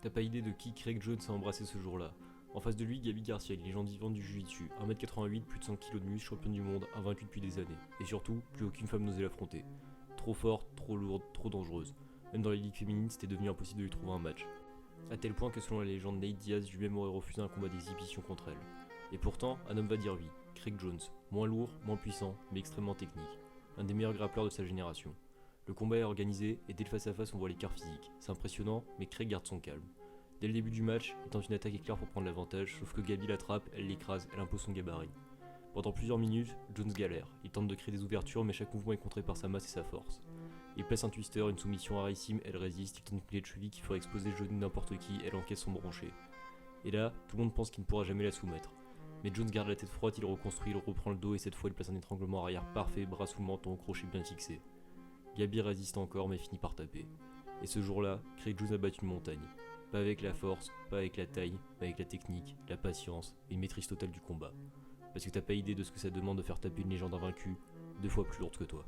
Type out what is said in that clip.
T'as pas idée de qui Craig Jones a embrassé ce jour-là. En face de lui, Gabi Garcia, une légende vivante du jiu-jitsu, 1m88, plus de 100 kg de muscle, championne du monde, invaincue depuis des années. Et surtout, plus aucune femme n'osait l'affronter. Trop forte, trop lourde, trop dangereuse. Même dans les ligues féminines, c'était devenu impossible de lui trouver un match. À tel point que selon la légende, Nate Diaz lui-même aurait refusé un combat d'exhibition contre elle. Et pourtant, un homme va dire oui, Craig Jones. Moins lourd, moins puissant, mais extrêmement technique. Un des meilleurs grappleurs de sa génération. Le combat est organisé, et dès le face-à-face on voit l'écart physique. C'est impressionnant, mais Craig garde son calme. Dès le début du match, il tente une attaque éclair pour prendre l'avantage, sauf que Gabi l'attrape, elle l'écrase, elle impose son gabarit. Pendant plusieurs minutes, Jones galère. Il tente de créer des ouvertures, mais chaque mouvement est contré par sa masse et sa force. Il place un twister, une soumission rarissime, elle résiste, il tente une clé de cheville qui ferait exploser le genou de n'importe qui, elle encaisse son branché. Et là, tout le monde pense qu'il ne pourra jamais la soumettre. Mais Jones garde la tête froide, il reconstruit, il reprend le dos et cette fois il place un étranglement arrière parfait, bras sous le menton, crochet bien fixé. Gabi résiste encore mais finit par taper. Et ce jour-là, Craig Jones a battu une montagne. Pas avec la force, pas avec la taille, mais avec la technique, la patience et une maîtrise totale du combat. Parce que t'as pas idée de ce que ça demande de faire taper une légende invaincue 2 fois plus lourde que toi.